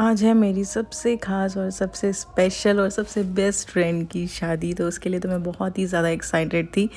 आज है मेरी सबसे ख़ास और सबसे स्पेशल और सबसे बेस्ट फ्रेंड की शादी। तो उसके लिए तो मैं बहुत ही ज़्यादा एक्साइटेड थी।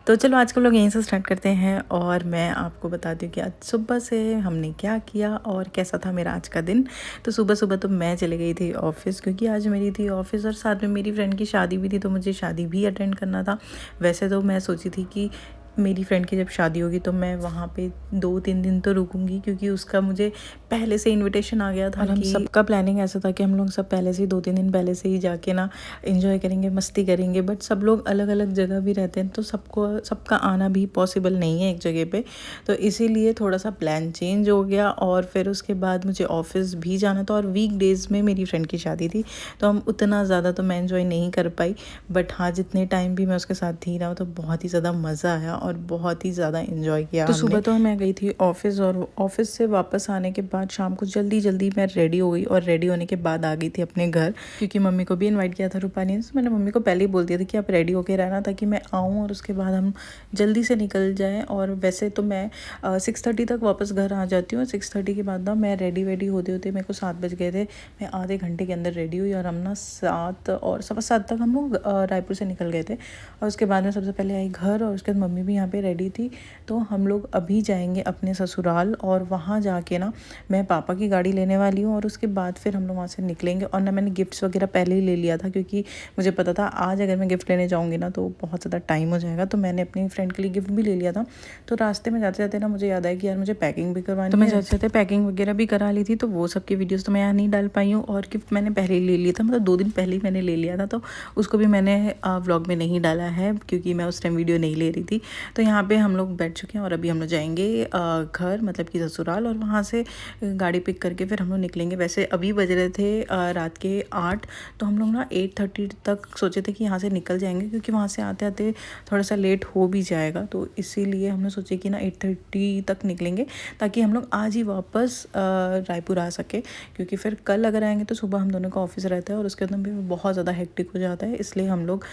तो चलो आज के लोग यहीं से स्टार्ट करते हैं और मैं आपको बताती हूँ कि आज सुबह से हमने क्या किया और कैसा था मेरा आज का दिन। तो सुबह सुबह तो मैं चली गई थी ऑफ़िस, क्योंकि आज मेरी थी ऑफ़िस और साथ में मेरी फ्रेंड की शादी भी थी, तो मुझे शादी भी अटेंड करना था। वैसे तो मैं सोची थी कि मेरी फ्रेंड की जब शादी होगी तो मैं वहाँ पे 2-3 दिन तो रुकूंगी, क्योंकि उसका मुझे पहले से इनविटेशन आ गया था। और हम सबका प्लानिंग ऐसा था कि हम लोग सब पहले से ही 2-3 दिन पहले से ही जाके ना एंजॉय करेंगे, मस्ती करेंगे। बट सब लोग अलग अलग जगह भी रहते हैं, तो सबका आना भी पॉसिबल नहीं है एक जगह पे। तो इसीलिए थोड़ा सा प्लान चेंज हो गया और फिर उसके बाद मुझे ऑफिस भी जाना था और वीक डेज़ में मेरी फ्रेंड की शादी थी, तो हम उतना ज़्यादा तो मैं एंजॉय नहीं कर पाई। बट हाँ, जितने टाइम भी मैं उसके साथ थी ना, तो बहुत ही ज़्यादा मज़ा आया और बहुत ही ज़्यादा इन्जॉय किया। तो सुबह तो मैं गई थी ऑफिस और ऑफिस से वापस आने के बाद शाम को जल्दी जल्दी मैं रेडी हो गई और रेडी होने के बाद आ गई थी अपने घर, क्योंकि मम्मी को भी इनवाइट किया था रूपाली ने। तो मैंने मम्मी को पहले ही बोल दिया था कि आप रेडी होके रहना, ताकि मैं आऊँ और उसके बाद हम जल्दी से निकल जाएँ। और वैसे तो मैं 6:30 तक वापस घर आ जाती हूँ। 6:30 के बाद ना मैं रेडी होते होते मेरे को 7 बज गए थे। मैं आधे घंटे के अंदर रेडी हुई और हम ना 7 और 7:15 तक हम लोग रायपुर से निकल गए थे। और उसके बाद में सबसे पहले आई घर और उसके बाद मम्मी भी यहाँ पे रेडी थी। तो हम लोग अभी जाएंगे अपने ससुराल और वहाँ जाके ना मैं पापा की गाड़ी लेने वाली हूँ और उसके बाद फिर हम लोग वहाँ से निकलेंगे। और ना मैंने गिफ्ट्स वगैरह पहले ही ले लिया था, क्योंकि मुझे पता था आज अगर मैं गिफ्ट लेने जाऊँगी ना तो बहुत ज़्यादा टाइम हो जाएगा। तो मैंने अपनी फ्रेंड के लिए गिफ्ट भी ले लिया था। तो रास्ते में जाते जाते ना मुझे याद आया कि यार मुझे पैकिंग भी करवानी है। तो मैं जाते जाते पैकिंग वगैरह भी करा ली थी, तो वो सब की वीडियोज़ तो मैं यहाँ नहीं डाल पाई हूँ। और गिफ्ट मैंने पहले ही ले लिया था, मतलब 2 दिन पहले ही मैंने ले लिया था, तो उसको भी मैंने व्लॉग में नहीं डाला है, क्योंकि मैं उस टाइम वीडियो नहीं ले रही थी। तो यहाँ पे हम लोग बैठ चुके हैं और अभी हम लोग जाएंगे घर, मतलब कि ससुराल, और वहाँ से गाड़ी पिक करके फिर हम लोग निकलेंगे। वैसे अभी बज रहे थे रात के 8, तो हम लोग ना 8:30 तक सोचे थे कि यहाँ से निकल जाएंगे, क्योंकि वहाँ से आते आते थोड़ा सा लेट हो भी जाएगा। तो इसीलिए हमने सोचे कि ना 8:30 तक निकलेंगे, ताकि हम लोग आज ही वापस रायपुर आ सके, क्योंकि फिर कल अगर आएंगे तो सुबह हम दोनों का ऑफिस रहता है और उसके अंदर भी बहुत ज़्यादा हेक्टिक हो जाता है। इसलिए हम लोग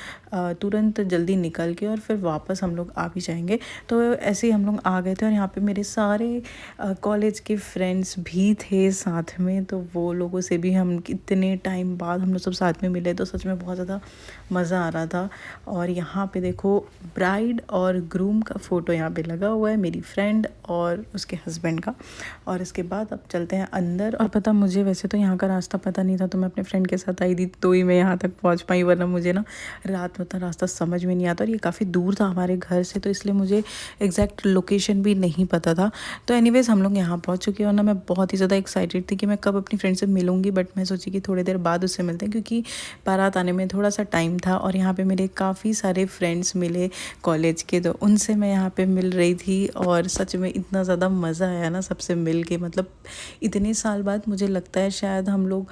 तुरंत जल्दी निकल के और फिर वापस हम लोग आ भी जाएंगे। तो ऐसे ही हम लोग आ गए थे और यहाँ पे मेरे सारे कॉलेज के फ्रेंड्स भी थे साथ में। तो वो लोगों से भी हम कितने टाइम बाद हम लोग सब साथ में मिले, तो सच में बहुत ज़्यादा मज़ा आ रहा था। और यहाँ पे देखो ब्राइड और ग्रूम का फ़ोटो यहाँ पे लगा हुआ है, मेरी फ्रेंड और उसके हस्बैंड का। और इसके बाद अब चलते हैं अंदर। और पता, मुझे वैसे तो यहाँ का रास्ता पता नहीं था, तो मैं अपने फ्रेंड के साथ आई थी तो ही मैं यहाँ तक पहुँच पाई, वरना मुझे ना रात में उतना रास्ता समझ में नहीं आता और ये काफ़ी दूर था हमारे घर से, तो इसलिए मुझे एग्जैक्ट लोकेशन भी नहीं पता था। तो एनीवेज़ हम लोग यहाँ पहुँच चुके हैं और ना मैं बहुत ही ज़्यादा एक्साइटेड थी कि मैं कब अपनी फ्रेंड से मिलूँगी, बट मैं सोची कि थोड़ी देर बाद उससे मिलते हैं, क्योंकि बारात आने में थोड़ा सा टाइम था। और यहाँ पे मेरे काफ़ी सारे फ्रेंड्स मिले कॉलेज के, तो उनसे मैं यहाँ पे मिल रही थी और सच में इतना ज़्यादा मज़ा आया ना सबसे मिल के। मतलब इतने साल बाद मुझे लगता है शायद हम लोग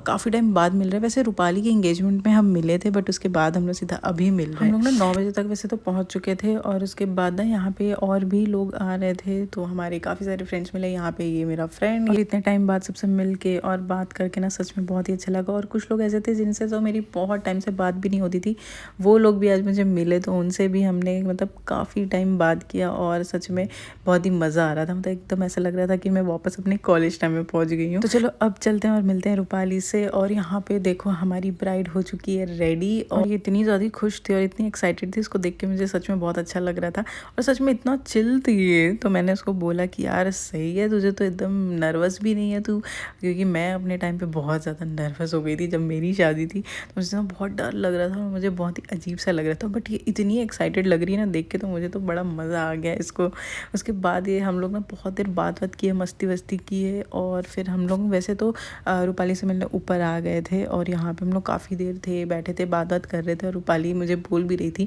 काफ़ी टाइम बाद मिल रहे हैं। वैसे रूपाली की एंगेजमेंट में हम मिले थे, बट उसके बाद हम लोग सीधा अभी मिल रहे हैं। हम लोग ना 9 बजे तक वैसे तो पहुँच चुके थे और उसके बाद ना यहाँ पे और भी लोग आ रहे थे, तो हमारे काफ़ी सारे फ्रेंड्स मिले। यहाँ पे ये मेरा फ्रेंड, इतने टाइम बाद सबसे मिल के और बात करके ना सच में बहुत ही अच्छा लगा। और कुछ लोग ऐसे थे जिनसे तो मेरी बहुत टाइम से बात भी नहीं होती थी, वो लोग भी आज मुझे मिले, तो उनसे भी हमने मतलब काफ़ी टाइम बात किया और सच में बहुत ही मज़ा आ रहा था। मतलब एकदम ऐसा लग रहा था कि मैं वापस अपने कॉलेज टाइम में पहुँच गई हूँ। तो चलो अब चलते हैं और मिलते हैं रूपाली से। और यहाँ पे देखो हमारी ब्राइड हो चुकी है रेडी, और ये इतनी ज़्यादा खुश थी और इतनी एक्साइटेड थी, इसको देख के मुझे सच में बहुत अच्छा लग रहा था। और सच में इतना चिल थी ये, तो मैंने उसको बोला कि यार सही है, तुझे तो एकदम नर्वस भी नहीं है तू, क्योंकि मैं अपने टाइम पे बहुत ज़्यादा नर्वस हो गई थी जब मेरी शादी थी। तो मुझे ना बहुत डर लग रहा था और मुझे बहुत ही अजीब सा लग रहा था, बट ये इतनी एक्साइटेड लग रही है ना देख के, तो मुझे तो बड़ा मज़ा आ गया इसको। उसके बाद ये हम लोग ना बहुत देर बात की है, मस्ती वस्ती की है। और फिर हम लोग वैसे तो रूपाली से मिलने ऊपर आ गए थे और यहाँ पे हम लोग काफ़ी देर थे बैठे थे, बात कर रहे थे। और रूपाली मुझे बोल भी रही थी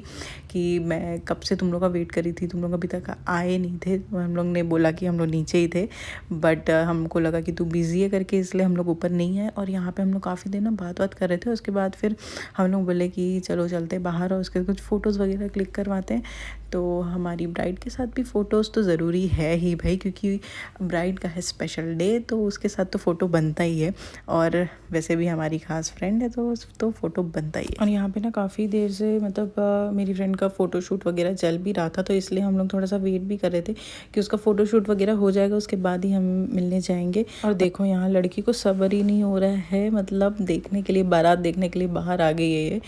कि मैं कब से तुम लोग का वेट करी थी, तुम लोग अभी तक आए नहीं थे। हम लोग ने बोला कि हम लोग नीचे ही थे, बट हमको लगा कि तू बिज़ी है करके, इसलिए हम लोग ऊपर नहीं है। और यहाँ पे हम लोग काफ़ी देर ना बात कर रहे थे। उसके बाद फिर हम लोग बोले कि चलो चलते बाहर और उसके कुछ फ़ोटोज़ वगैरह क्लिक करवाते हैं। तो हमारी ब्राइड के साथ भी फ़ोटोज़ तो ज़रूरी है ही भाई, क्योंकि ब्राइड का है स्पेशल डे, तो उसके साथ तो फ़ोटो बनता ही है। और वैसे भी हमारी खास फ्रेंड है तो फ़ोटो बनता ही है। और यहाँ पे ना काफ़ी देर से मतलब मेरी फ्रेंड का फ़ोटो शूट वगैरह चल भी रहा था, तो इसलिए हम लोग थोड़ा सा वेट भी कर रहे थे कि उसका फ़ोटोशूट वगैरह हो जाएगा, उसके बाद ही हम मिलने जाएंगे। और देखो यहाँ लड़की को सब्र ही नहीं हो रहा है, मतलब देखने के लिए, बारात देखने के लिए बाहर आ गई है ये।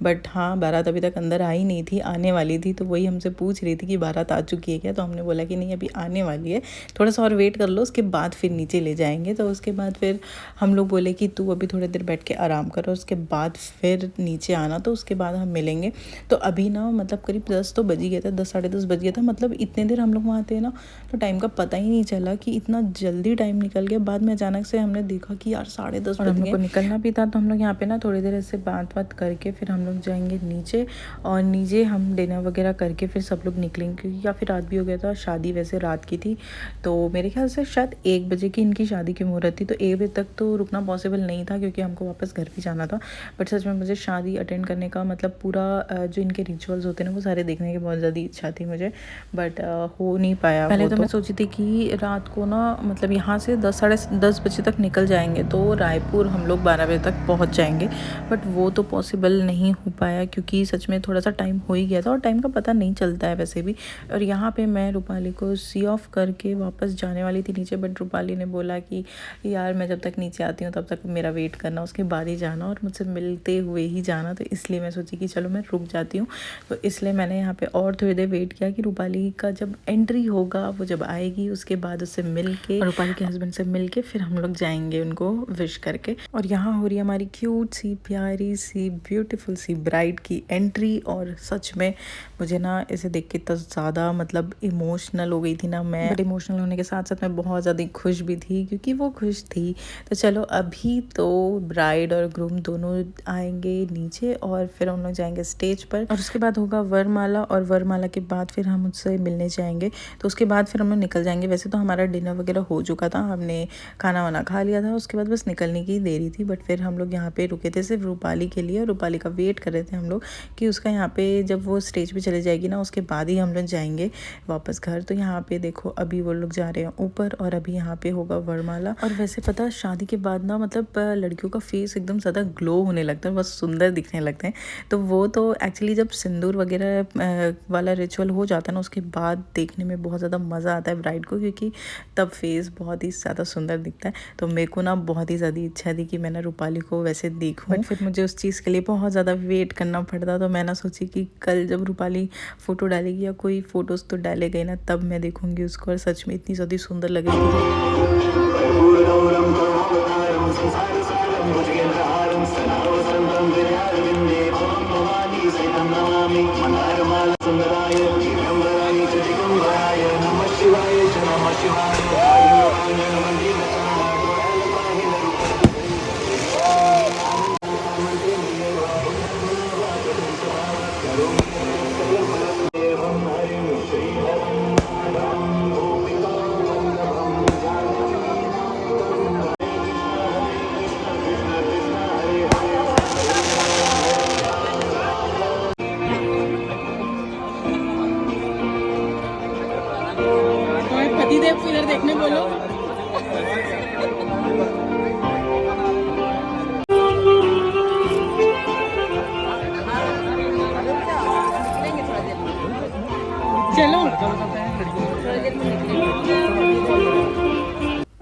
बट हाँ, बारात अभी तक अंदर आई नहीं थी, आने वाली थी, तो वही हमसे पूछ रही थी कि बारात आ चुकी है क्या। तो हमने बोला कि नहीं, अभी आने वाली है, थोड़ा सा और वेट कर लो, उसके बाद फिर नीचे ले जाएंगे। तो उसके बाद फिर हम लोग बोले कि तू अभी थोड़ी देर बैठ के आराम करो, उसके बाद फिर नीचे आना, तो उसके बाद हम मिलेंगे। तो अभी ना मतलब करीब 10 तो बज ही गया था, 10 साढ़े 10 बज गया था। मतलब इतने देर हम लोग वहाँ थे ना, तो टाइम का पता ही नहीं चला कि इतना जल्दी टाइम निकल गया। बाद में अचानक से हमने देखा कि यार 10:30 बज गए, निकलना भी था। तो हम लोग यहाँ पे ना थोड़ी देर ऐसे बात करके फिर हम लोग जाएंगे नीचे, और नीचे हम डिनर वगैरह करके फिर सब लोग निकलेंगे, क्योंकि काफ़ी रात भी हो गया था। शादी वैसे रात की थी, तो मेरे ख्याल से शायद 1 बजे की इनकी शादी की मुहूर्त थी, तो 1 बजे तक तो रुकना पॉसिबल नहीं था, क्योंकि हमको वापस घर भी जाना था। बट सच में मुझे शादी अटेंड करने का मतलब पूरा जो इनके रिचुअल्स होते हैं ना, वो सारे देखने की बहुत ज़्यादा इच्छा थी मुझे, बट हो नहीं पाया। पहले तो मैं सोची थी कि रात को ना मतलब यहाँ से 10 साढ़े 10 बजे तक निकल जाएंगे, तो रायपुर हम लोग 12 बजे तक पहुँच जाएंगे। बट वो तो पॉसिबल नहीं हो पाया, क्योंकि सच में थोड़ा सा टाइम हो ही गया था, और टाइम का पता नहीं चलता है वैसे भी। और यहाँ पे मैं रूपाली को सी ऑफ करके वापस जाने वाली थी नीचे, बट रूपाली ने बोला कि यार मैं जब तक नीचे आती हूँ तब तक मेरा वेट करना, उसके बाद ही जाना, और मुझसे मिलते हुए ही जाना। तो इसलिए मैं सोची कि चलो मैं रुक जाती हूँ। तो इसलिए मैंने यहाँ पे और थोड़ी देर वेट किया कि रूपाली का जब एंट्री होगा, वो जब आएगी, उसके बाद उससे मिल के, रूपाली के हस्बैंड से मिल के फिर हम लोग जाएंगे उनको विश करके। और यहाँ हो रही है हमारी क्यूट सी, प्यारी सी, ब्यूटीफुल सी ब्राइड की एंट्री। और सच में मुझे ना इसे देख के इतना ज़्यादा मतलब इमोशनल हो गई थी ना मैं, बट इमोशनल होने के साथ साथ मैं बहुत ज़्यादा खुश भी थी, क्योंकि वो खुश थी। तो चलो अभी तो ब्राइड और ग्रूम दोनों आएंगे नीचे, और फिर हम लोग जाएंगे स्टेज पर, और उसके बाद होगा वरमाला, और वरमाला के बाद फिर हम उससे मिलने जाएंगे। तो उसके बाद फिर हम लोग निकल जाएंगे। वैसे तो हमारा डिनर वगैरह हो चुका था, हमने खाना वाना खा लिया था, उसके बाद बस निकलने की देरी थी। बट फिर हम लोग यहाँ पे रुके थे सिर्फ रूपाली के लिए, और रूपाली का वेट कर रहे थे हम लोग कि उसका यहाँ पे जब वो स्टेज पे चले जाएगी ना, उसके बाद ही हम लोग जाएंगे वापस घर। तो यहाँ पे देखो अभी वो लोग जा रहे हैं ऊपर, और अभी यहाँ पे होगा वरमाला। और वैसे पता, शादी के बाद ना मतलब लड़कियों का फेस एकदम ज़्यादा ग्लो होने लगता है, बहुत सुंदर दिखने लगते हैं। तो वो तो एक्चुअली जब सिंदूर वगैरह वाला रिचुअल हो जाता है ना, उसके बाद देखने में बहुत ज़्यादा मज़ा आता है ब्राइड को, क्योंकि तब फेस बहुत ही ज़्यादा सुंदर दिखता है। तो मेरे को ना बहुत ही ज़्यादा इच्छा थी कि मैं ना रूपाली को वैसे देखूँ, बट फिर मुझे उस चीज़ के लिए बहुत ज़्यादा वेट करना पड़ता। तो मैं ना सोची कि कल जब रूपाली फ़ोटो डालेगी, या कोई फ़ोटोज़ तो डाले गए ना, तब मैं देखूँगी उसको। और सच में इतनी ज़्यादा सुंदर लग रही थी। पतिदेव को इधर देखने बोलो। चलो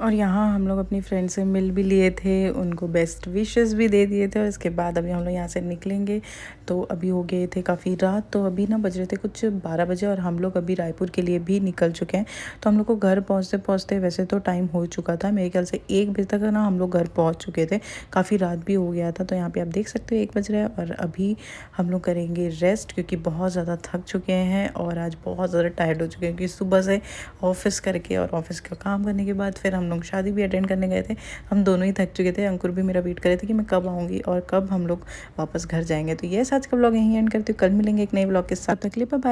और यहाँ हम लोग अपनी फ्रेंड से मिल भी लिए थे, उनको बेस्ट विशेस भी दे दिए थे। और इसके बाद अभी हम लोग यहाँ से निकलेंगे। तो अभी हो गए थे काफ़ी रात, तो अभी ना बज रहे थे कुछ 12 बजे, और हम लोग अभी रायपुर के लिए भी निकल चुके हैं। तो हम लोग को घर पहुँचते पहुँचते वैसे तो टाइम हो चुका था, मेरे ख्याल से 1 बजे तक ना हम लोग घर पहुँच चुके थे, काफ़ी रात भी हो गया था। तो यहाँ पर आप देख सकते हो 1 बज रहा है, और अभी हम लोग करेंगे रेस्ट, क्योंकि बहुत ज़्यादा थक चुके हैं और आज बहुत ज़्यादा टायर्ड हो चुके हैं, क्योंकि सुबह से ऑफिस करके और ऑफिस का काम करने के बाद फिर हम लोग शादी भी अटेंड करने गए थे। हम दोनों ही थक चुके थे। अंकुर भी मेरा वेट कर रहे थे कि मैं कब आऊँगी और कब हम लोग वापस घर जाएंगे। तो ये आज का व्लॉग यहीं एंड करती हूँ। कल मिलेंगे एक नए व्लॉग के साथ। तक के लिए बाय बाय।